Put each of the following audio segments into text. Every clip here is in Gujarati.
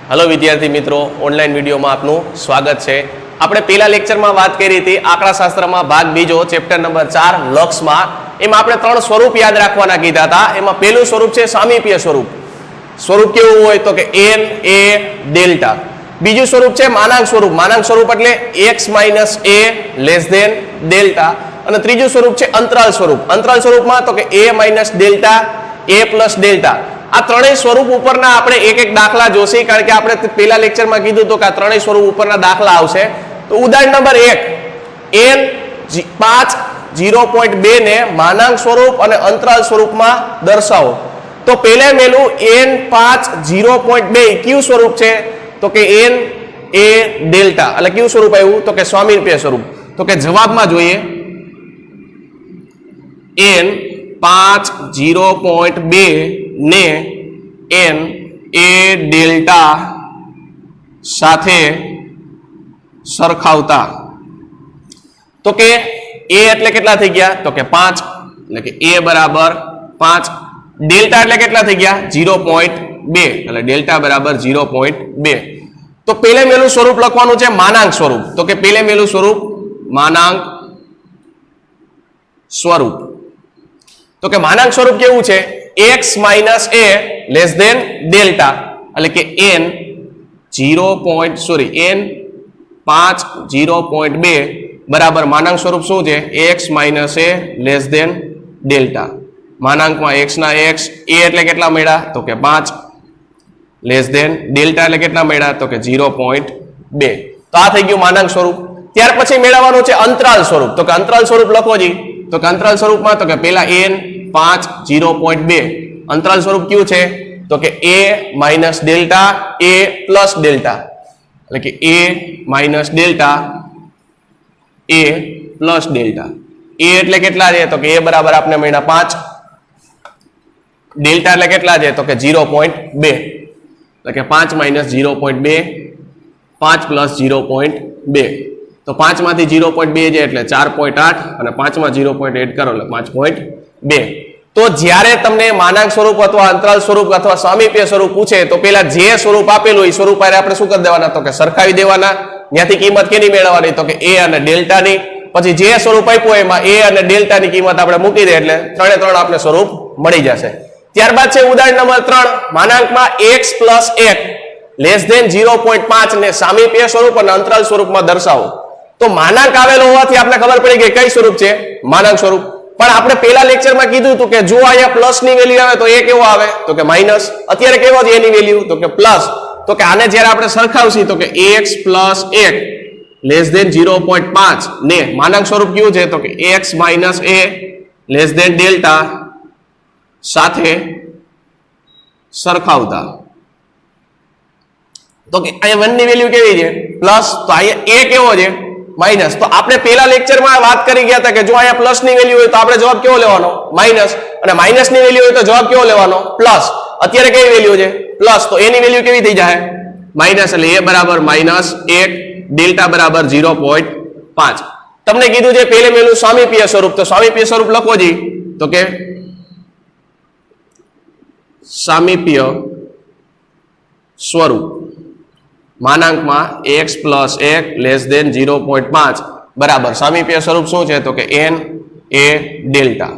हेलो विद्यार्थी मित्रों, ऑनलाइन वीडियो में आपનું સ્વાગત છે। આપણે પહેલા લેક્ચરમાં વાત કરી હતી આંકડાશાસ્ત્રમાં ભાગ બીજો ચેપ્ટર નંબર 4 લક્ષમાં। એમાં આપણે ત્રણ સ્વરૂપ યાદ રાખવાના કીધા હતા। એમાં પહેલું સ્વરૂપ છે સામીપ્ય સ્વરૂપ। સ્વરૂપ કેવું હોય તો કે n a ડેલ્ટા। બીજું સ્વરૂપ છે માનાંક સ્વરૂપ। માનાંક સ્વરૂપ એટલે x - a less than delta. અને ત્રીજું સ્વરૂપ છે અંતરાલ સ્વરૂપ। અંતરાલ સ્વરૂપમાં તો કે a - ડેલ્ટા a + ડેલ્ટા। આ ત્રણેય સ્વરૂપ ઉપરના આપણે એક એક દાખલા જોશી, કારણ કે આપણે પહેલા લેક્ચરમાં કીધું તો કે આ ત્રણેય સ્વરૂપ ઉપરના દાખલા આવશે। તો ઉદાહરણ નંબર 1 n 5 0.2 ને માનાંક સ્વરૂપ અને અંતરાલ સ્વરૂપમાં દર્શાવો। તો પહેલે મેલું n 5 0.2 કયું સ્વરૂપ છે તો કે n a ડેલ્ટા, એટલે કયું સ્વરૂપ આવ્યું તો કે સામીપ્ય સ્વરૂપ। તો કે જવાબમાં જોઈએ n 5 0.2 ને n a ડેલ્ટા સાથે સરખાવતા। તો કે a એટલે કેટલા થઈ ગયા તો કે 5, એટલે કે a બરાબર 5। ડેલ્ટા એટલે કેટલા થઈ ગયા 0.2, એટલે ડેલ્ટા બરાબર 0.2। તો પહેલે મેલું સ્વરૂપ લખવાનું છે માનાંક સ્વરૂપ। તો કે પહેલે મેલું સ્વરૂપ માનાંક સ્વરૂપ। તો કે માનાંક સ્વરૂપ કેવું છે x - a less than delta, એટલે કે n 5 0.2 બરાબર માનાંક સ્વરૂપ શું છે x - a less than delta. માનાંકમાં x ના x, a એટલે કેટલા મળ્યા તો કે 5 લેસ ધેન ડેલ્ટા એટલે કેટલા મળ્યા તો કે 0.2। તો આ થઈ ગયું માનાંક સ્વરૂપ। ત્યાર પછી મેળવવાનું છે અંતરાલ સ્વરૂપ। તો કે અંતરાલ સ્વરૂપ લખો જી। તો કે અંતરાલ સ્વરૂપમાં તો કે પહેલા n 5 0.2 અંતરાલ સ્વરૂપ કયું છે તો કે a - ડેલ્ટા a + ડેલ્ટા, એટલે કે a - delta a + delta. a એટલે કેટલા છે તો કે a બરાબર આપણે મળ્યા 5, ડેલ્ટા એટલે કેટલા છે તો કે 0.2, એટલે કે 5 - 0.2 5 + 0.2। તો 5 માંથી 0.2 છે એટલે 4.8 અને 5 માં 0.8 કરો એટલે 5.2। તો જ્યારે તમને માનાંક સ્વરૂપ અથવા અંતરાલ સ્વરૂપ અથવા સામીપ્ય સ્વરૂપ પૂછે તો પેલા જે સ્વરૂપ આપેલું એ સ્વરૂપ આપણે શું કરી દેવાના તો કે સરખાવી દેવાના। ત્યાંથી કિંમત કેની મેળવવાની તો કે a અને ડેલ્ટાની। પછી જે સ્વરૂપ આપ્યું એમાં a અને ડેલ્ટાની કિંમત આપણે મૂકી દે એટલે ત્રણે ત્રણ આપણે સ્વરૂપ મળી જશે। ત્યારબાદ છે ઉદાહરણ નંબર 3 માનાંકમાં x + 1 લેસ ધેન 0.5 ને સામીપ્ય સ્વરૂપ અને અંતરાલ સ્વરૂપમાં દર્શાવો। તો માનાંક આવેલો હોવાથી આપણે ખબર પડી કે કઈ સ્વરૂપ છે માનાંક સ્વરૂપ। પણ આપણે પહેલા લેક્ચરમાં કીધું હતું કે જો અહીંયા પ્લસ ની વેલ્યુ આવે તો એ કેવો આવે તો કે માઈનસ। અત્યારે કેવો છે એની વેલ્યુ તો કે પ્લસ। તો કે આને જ્યારે આપણે સરખાવશી તો કે x + 1 લેસ ધેન 0.5 ને માનાંક સ્વરૂપ કયું છે તો કે x - a less than delta સાથે સરખાવતા। તો કે અહીંયા 1 ની વેલ્યુ કેવી છે પ્લસ, તો અહીંયા a કેવો છે માઈનસ। તો આપણે પહેલા લેક્ચરમાં વાત કરી ગયા હતા કે જો અહીંયા પ્લસ ની વેલ્યુ હોય તો આપણે જવાબ કેવો લેવાનો માઈનસ, અને માઈનસ ની વેલ્યુ હોય તો જવાબ કેવો લેવાનો પ્લસ। અત્યારે કઈ વેલ્યુ છે પ્લસ, તો a ની વેલ્યુ કેવી થઈ જાય માઈનસ, એટલે a બરાબર -1 ડેલ્ટા બરાબર 0.5। તમને કીધું છે પહેલે મેલું સામીપ્ય સ્વરૂપ। તો સામીપ્ય સ્વરૂપ લખો જી। તો કે સામીપ્ય સ્વરૂપ માનાંકમાં x + 1 લેસ ધેન 0.5 બરાબર સામીપ્ય સ્વરૂપ શું છે તો કે n a ડેલ્ટા।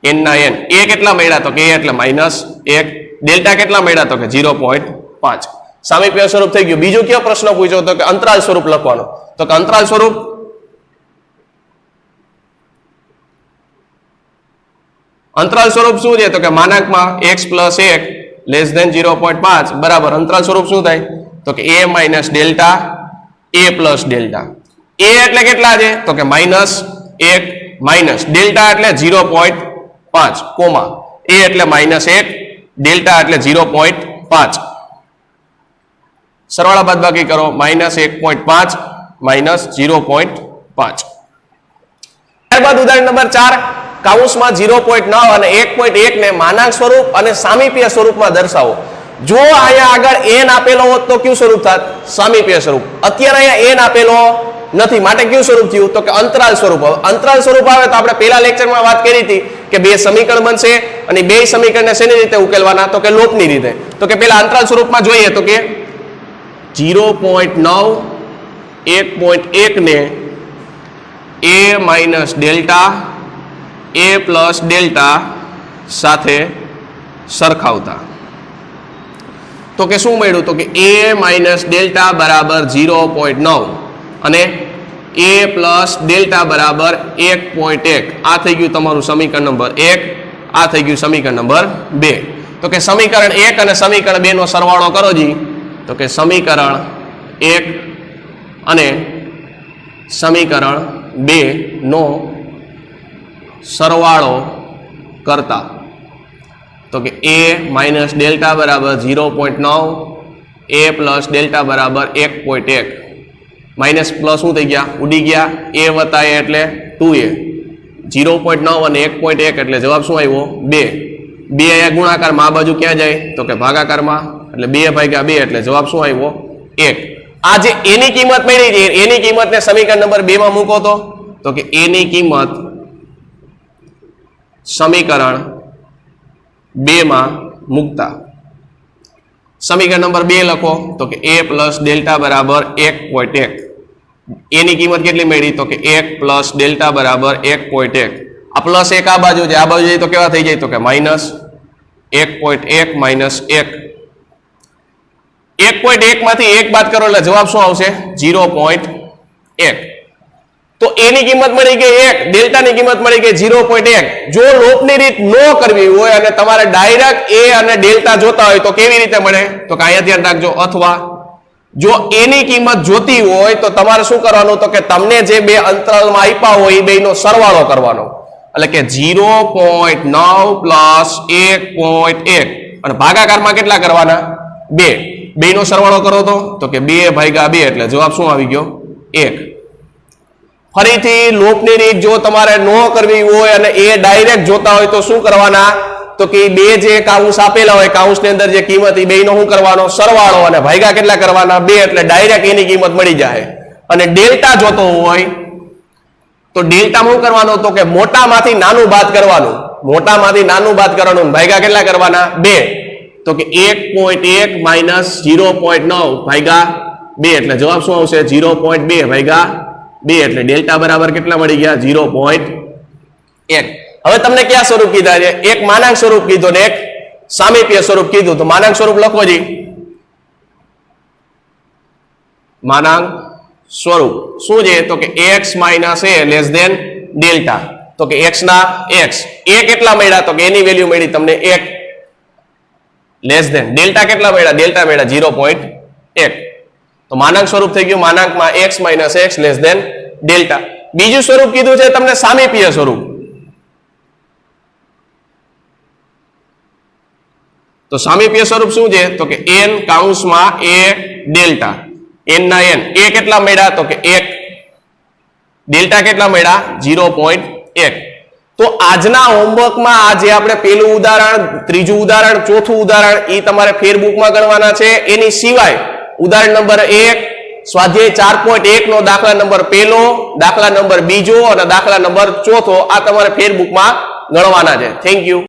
n ના n, a કેટલા મળ્યા તો કે a એટલે -1, ડેલ્ટા કેટલા મળ્યા તો કે 0.5। સામીપ્ય સ્વરૂપ થઈ ગયું। બીજો કયો પ્રશ્ન પૂછ્યો તો કે અંતરાલ સ્વરૂપ લખવાનો। તો કે અંતરાલ સ્વરૂપ શું છે તો કે માનાંકમાં x + 1 લેસ ધેન 0.5 બરાબર અંતરાલ સ્વરૂપ શું થાય તો કે a - delta a + delta. a એટલે કેટલા છે તો કે -1 માઈનસ ડેલ્ટા એટલે 0.5 કોમા a એટલે -1 ડેલ્ટા એટલે 0.5। સરવાળા બાદબાકી કરો -1.5 -0.5। ત્યારબાદ ઉદાહરણ નંબર 4 કૌંસમાં 0.9 અને 1.1 ને માનાંક સ્વરૂપ અને સામીપ્ય સ્વરૂપમાં દર્શાવો। જો અહીંયા આગળ n આપેલો હોત તો કયું સ્વરૂપ થાત સામીપ્ય સ્વરૂપ। અત્યારે અહીંયા n આપેલો નથી માટે કયું સ્વરૂપ થયું તો કે અંતરાલ સ્વરૂપ। અંતરાલ સ્વરૂપ આવે તો આપણે પહેલા લેક્ચરમાં વાત કરી હતી કે બે સમીકરણ બનશે અને બે સમીકરણને શેની રીતે ઉકેલવાના તો કે લોપની રીતે। તો કે પહેલા અંતરાલ સ્વરૂપમાં જોઈએ તો કે 0.9 1.1 ને a minus delta a plus delta સાથે સરખાવતા તો કે શું મળ્યું તો કે a માઇનસ ડેલ્ટા બરાબર 0.9 અને a પ્લસ ડેલ્ટા બરાબર 1.1 આ થઈ ગયું તમારું સમીકરણ નંબર 1 આ થઈ ગયું સમીકરણ નંબર 2 તો કે સમીકરણ 1 અને સમીકરણ 2 નો સરવાળો કરો જી તો કે સમીકરણ 1 અને સમીકરણ 2 નો સરવાળો કરતા તો કે a માઇનસ ડેલ્ટા બરાબર 0.9 a પ્લસ ડેલ્ટા બરાબર 1.1 માઇનસ પ્લસ શું થઈ ગયા ઉડી ગયા a વત્તા a એટલે 2a 0.9 અને 1.1 એટલે જવાબ શું આવ્યો 2 અહીંયા ગુણાકારમાં આ બાજુ ક્યાં જાય તો કે ભાગાકારમાં એટલે 2/2 એટલે જવાબ શું આવ્યો 1 આ જે a ની કિંમત મળી છે એની કિંમતને સમીકરણ નંબર 2 માં મૂકો તો કે a ની કિંમત સમીકરણ 2 માં મૂકતા સમીકરણ નંબર 2 લખો તો કે a પ્લસ ડેલ્ટા બરાબર 1.1 a ની કિંમત કેટલી મળી તો કે 1 પ્લસ ડેલ્ટા બરાબર 1.1 આ પ્લસ 1 આ બાજુ છે આ બાજુ જાય તો કેવા થઈ જાય તો કે માઇનસ 1.1 માઇનસ 1 1.1 માંથી 1 બાદ કરો એટલે જવાબ શું આવશે 0.1 તો a ની કિંમત મળી ગઈ 1 ડેલ્ટા ની કિંમત મળી ગઈ 0.1 જો લોપની રીત ન કરવી હોય અને તમારે ડાયરેક્ટ a અને ડેલ્ટા જોતા હોય તો કેવી રીતે મળે તો કે અહીંયા ધ્યાન રાખજો અથવા જો a ની કિંમત જોતી હોય તો તમારે શું કરવાનું તો કે તમને જે બે અંતરાલમાં આપ્યા હોય એ બેનો સરવાળો કરવાનો એટલે કે 0.9 પ્લસ 1.1 અને ભાગાકારમાં કેટલા કરવાના 2 બેનો સરવાળો કરો તો કે 2/2 એટલે જવાબ શું આવી ગયો 1 ફરીથી લોપની રીત જો તમારે ન કરવી હોય અને એ ડાયરેક્ટ જોતા હોય તો શું કરવાના તો કે બે જે કાઉન્સ આપેલા હોય કાઉન્સની અંદર જે કિંમત એ બેનો શું કરવાનો સરવાળો અને ભાગ્યા કેટલા કરવાના 2 એટલે ડાયરેક્ટ એની કિંમત મળી જાય અને ડેલ્ટા જોતો હોય તો ડેલ્ટા શું કરવાનો તો કે મોટામાંથી નાનું બાદ કરવાનું ભાગ્યા કેટલા કરવાના 2 તો કે 1.1 માઇનસ 0.9 ભાગ્યા 2 એટલે જવાબ શું આવશે 0.2 ભાગ્યા 2 એટલે ડેલ્ટા બરાબર કેટલા મળી ગયા 0.1 હવે તમને કયા સ્વરૂપ કીધા છે એક માનાંક સ્વરૂપ કીધું ને એક સામીપ્ય સ્વરૂપ કીધું તો માનાંક સ્વરૂપ લખો જી માનાંક સ્વરૂપ શું છે તો કે x minus a less than delta તો કે x ના x a કેટલા મળ્યા તો કે એની વેલ્યુ મળી તમને 1 લેસ ધેન ડેલ્ટા કેટલા મળ્યા ડેલ્ટા મળ્યા 0.1 તો માનાંક સ્વરૂપ થઈ ગયું માનાંકમાં x minus x less than delta બીજું સ્વરૂપ કીધું છે તમને સામીપ્ય સ્વરૂપ તો સામીપ્ય સ્વરૂપ શું છે તો કે n કાઉન્સમાં a ડેલ્ટા n ના n a કેટલા મળ્યા તો કે 1 ડેલ્ટા કેટલા મળ્યા 0.1 તો આજના હોમવર્કમાં આજે આપણે પહેલું ઉદાહરણ ત્રીજું ઉદાહરણ ચોથું ઉદાહરણ એ તમારે ફેરબુકમાં ગણવાના છે એની સિવાય ઉદાહરણ નંબર 1 સ્વાધ્યાય 4.1 નો દાખલા નંબર પહેલો દાખલા નંબર બીજો અને દાખલા નંબર ચોથો આ તમારે ફેરબુકમાં ગણવાના છે થેન્ક યુ